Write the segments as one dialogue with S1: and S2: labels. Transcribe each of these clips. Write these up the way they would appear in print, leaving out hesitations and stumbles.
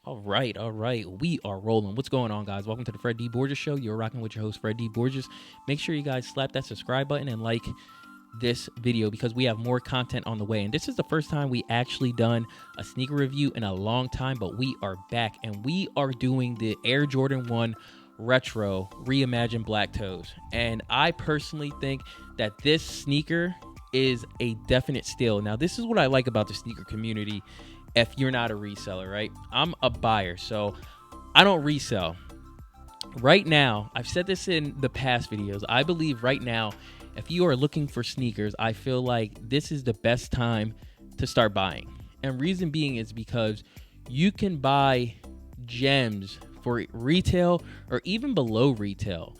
S1: All right. We are rolling. What's going on, guys? Welcome to the Fred D. Borges Show. You're rocking with your host, Fred D. Borges. Make sure you guys slap that subscribe button and like this video because we have more content on the way. And this is the first time we actually done a sneaker review in a long time, but we are back and we are doing the Air Jordan 1 Retro Reimagined Black Toes. And I personally think that this sneaker is a definite steal. Now, this is what I like about the sneaker community. If you're not a reseller, right? I'm a buyer, so I don't resell. Right now, I've said this in the past videos, I believe right now, if you are looking for sneakers, I feel like this is the best time to start buying. And reason being is because you can buy gems for retail or even below retail.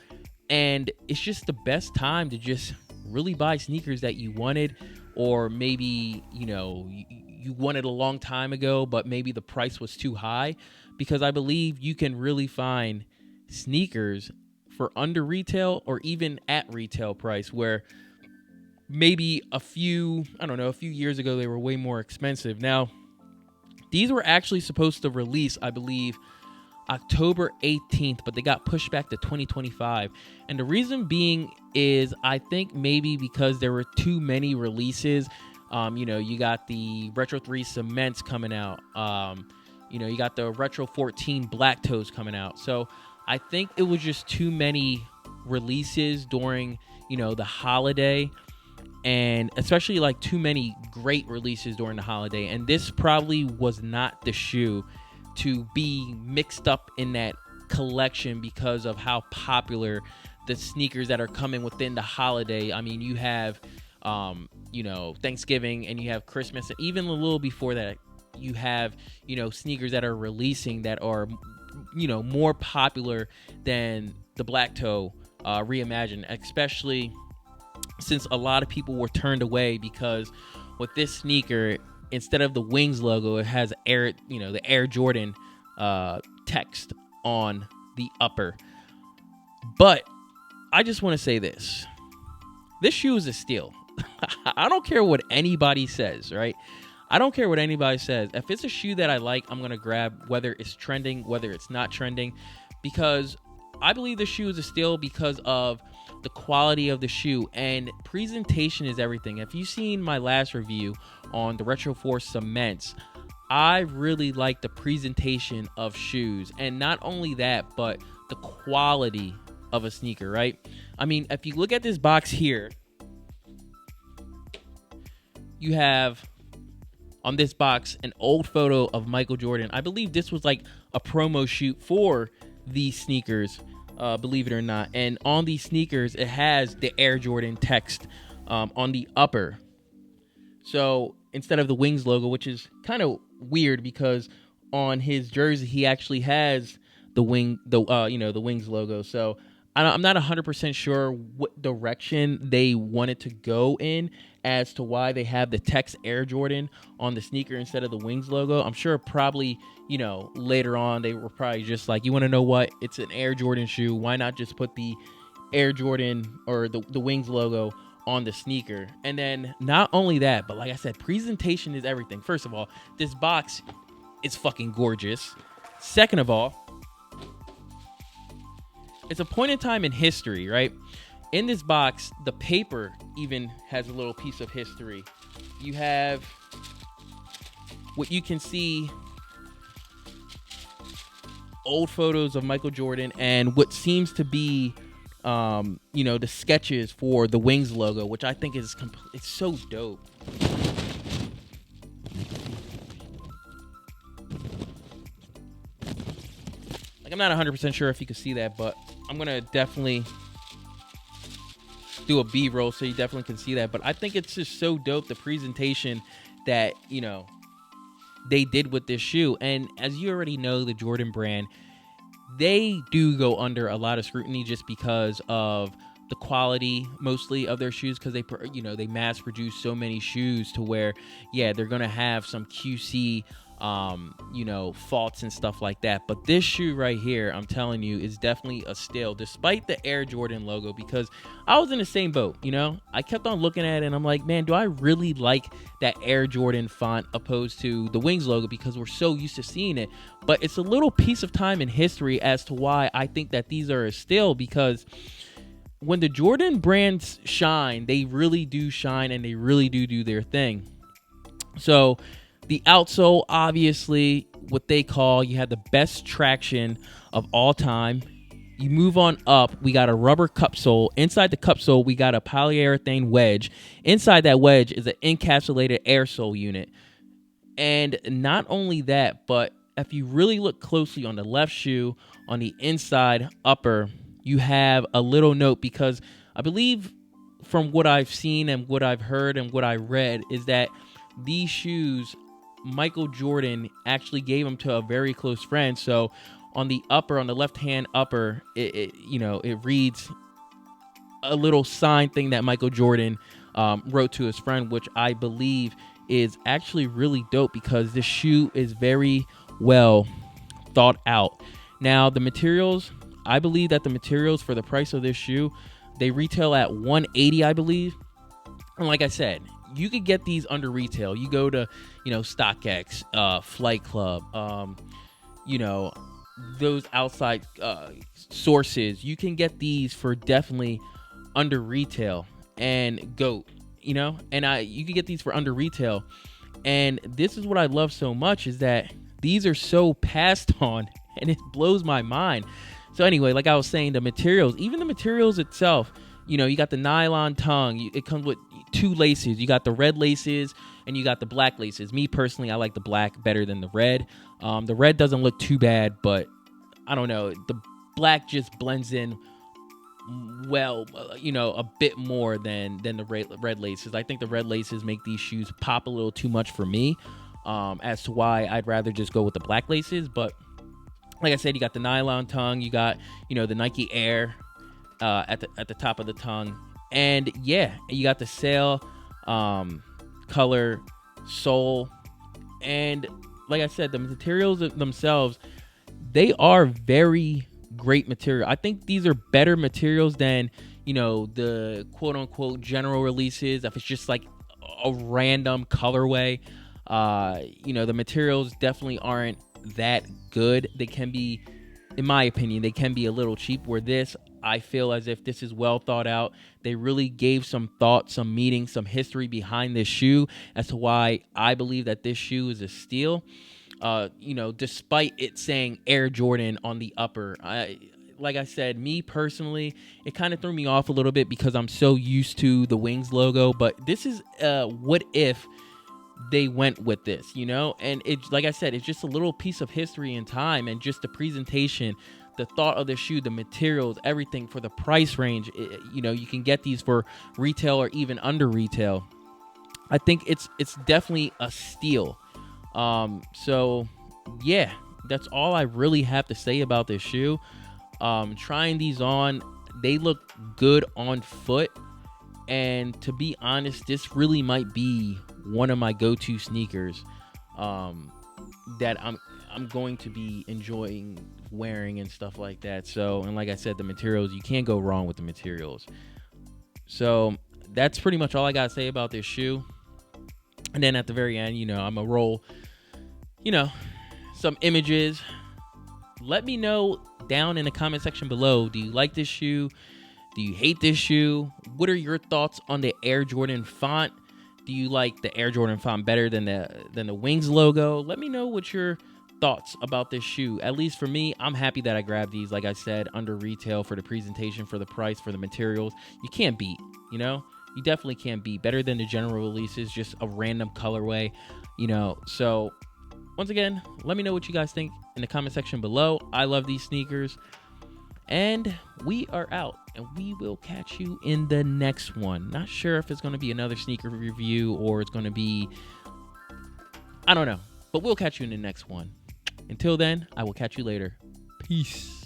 S1: And it's just the best time to just really buy sneakers that you wanted, or maybe, you wanted a long time ago, but maybe the price was too high, because I believe you can really find sneakers for under retail or even at retail price, where maybe a few years ago they were way more expensive. Now, these were actually supposed to release, I believe, October 18th, but they got pushed back to 2025. And the reason being is I think maybe because there were too many releases. You got the Retro 3 Cements coming out. You got the Retro 14 Black Toes coming out. So I think it was just too many releases during, the holiday, and especially like too many great releases during the holiday. And this probably was not the shoe to be mixed up in that collection because of how popular the sneakers that are coming within the holiday. I mean, you have Thanksgiving, and you have Christmas, and even a little before that, you have, sneakers that are releasing that are, more popular than the Black Toe Reimagined, especially since a lot of people were turned away because with this sneaker, instead of the Wings logo, it has the Air Jordan text on the upper. But I just want to say this shoe is a steal. I don't care what anybody says, right? I don't care what anybody says. If it's a shoe that I like, I'm going to grab, whether it's trending, whether it's not trending, because I believe the shoe is a steal because of the quality of the shoe, and presentation is everything. If you've seen my last review on the Retro 4 Cements, I really like the presentation of shoes, and not only that, but the quality of a sneaker, right? I mean, if you look at this box here, you have on this box an old photo of Michael Jordan. I believe this was like a promo shoot for these sneakers, believe it or not. And on these sneakers, it has the Air Jordan text on the upper. So instead of the Wings logo, which is kind of weird because on his jersey he actually has the Wings logo. So I'm not 100% sure what direction they wanted to go in as to why they have the text Air Jordan on the sneaker instead of the Wings logo. I'm sure probably, later on they were probably just like, you want to know what? It's an Air Jordan shoe. Why not just put the Air Jordan or the Wings logo on the sneaker? And then not only that, but like I said, presentation is everything. First of all, this box is fucking gorgeous. Second of all, it's a point in time in history, right? In this box, the paper even has a little piece of history. You have what you can see, old photos of Michael Jordan and what seems to be, the sketches for the Wings logo, which I think is it's so dope. Like, I'm not 100% sure if you can see that, but I'm going to definitely do a B-roll so you definitely can see that. But I think it's just so dope, the presentation that, they did with this shoe. And as you already know, the Jordan brand, they do go under a lot of scrutiny just because of the quality mostly of their shoes, because they mass produce so many shoes to where, yeah, they're going to have some QC faults and stuff like that. But this shoe right here, I'm telling you, is definitely a steal, despite the Air Jordan logo, because I was in the same boat. I kept on looking at it and I'm like, man, do I really like that Air Jordan font opposed to the Wings logo, because we're so used to seeing it. But it's a little piece of time in history as to why I think that these are a steal, because when the Jordan brands shine, they really do shine and they really do their thing. So the outsole, obviously, what they call, you have the best traction of all time. You move on up, we got a rubber cup sole. Inside the cup sole, we got a polyurethane wedge. Inside that wedge is an encapsulated air sole unit. And not only that, but if you really look closely on the left shoe, on the inside upper, you have a little note, because I believe from what I've seen and what I've heard and what I read is that these shoes, Michael Jordan actually gave them to a very close friend. So on the upper, on the left-hand upper, it reads a little sign thing that Michael Jordan wrote to his friend, which I believe is actually really dope, because this shoe is very well thought out. Now, the materials, I believe that the materials for the price of this shoe, they retail at $180, I believe. And like I said, you could get these under retail. You go to, StockX, Flight Club, those outside sources. You can get these for definitely under retail. And GOAT, you can get these for under retail. And this is what I love so much, is that these are so passed on, and it blows my mind. So anyway, like I was saying, the materials, even the materials itself, you got the nylon tongue. It comes with 2 laces. You got the red laces and you got the black laces. Me personally, I like the black better than the red. The red doesn't look too bad, but I don't know. The black just blends in well, a bit more than the red laces. I think the red laces make these shoes pop a little too much for me, as to why I'd rather just go with the black laces. But like I said, you got the nylon tongue. You got, the Nike Air at the top of the tongue. And yeah, you got the sail color sole. And like I said, the materials themselves, they are very great material. I think these are better materials than, the quote unquote general releases. If it's just like a random colorway, the materials definitely aren't that good. They can be, in my opinion, they can be a little cheap, where this, I feel as if this is well thought out. They really gave some thought, some meaning, some history behind this shoe as to why I believe that this shoe is a steal. Despite it saying Air Jordan on the upper, like I said, me personally, it kind of threw me off a little bit because I'm so used to the Wings logo. But this is what if they went with this, and it's like I said, it's just a little piece of history and time, and just the presentation, the thought of the shoe, the materials, everything for the price range. You can get these for retail or even under retail. I think it's definitely a steal. So yeah, that's all I really have to say about this shoe. Trying these on, they look good on foot, and to be honest, this really might be one of my go-to sneakers that I'm going to be enjoying wearing and stuff like that. So, and like I said, the materials, you can't go wrong with the materials. So that's pretty much all I gotta say about this shoe. And then at the very end, I'm gonna roll, some images. Let me know down in the comment section below. Do you like this shoe? Do you hate this shoe? What are your thoughts on the Air Jordan font? Do you like the Air Jordan font better than the Wings logo? Let me know what your thoughts about this shoe. At least for me, I'm happy that I grabbed these, like I said, under retail, for the presentation, for the price, for the materials. You can't beat, you definitely can't beat. Better than the general releases, just a random colorway, So once again, let me know what you guys think in the comment section below. I love these sneakers. And we are out, and we will catch you in the next one. Not sure if it's going to be another sneaker review or it's going to be, I don't know, but we'll catch you in the next one. Until then, I will catch you later. Peace.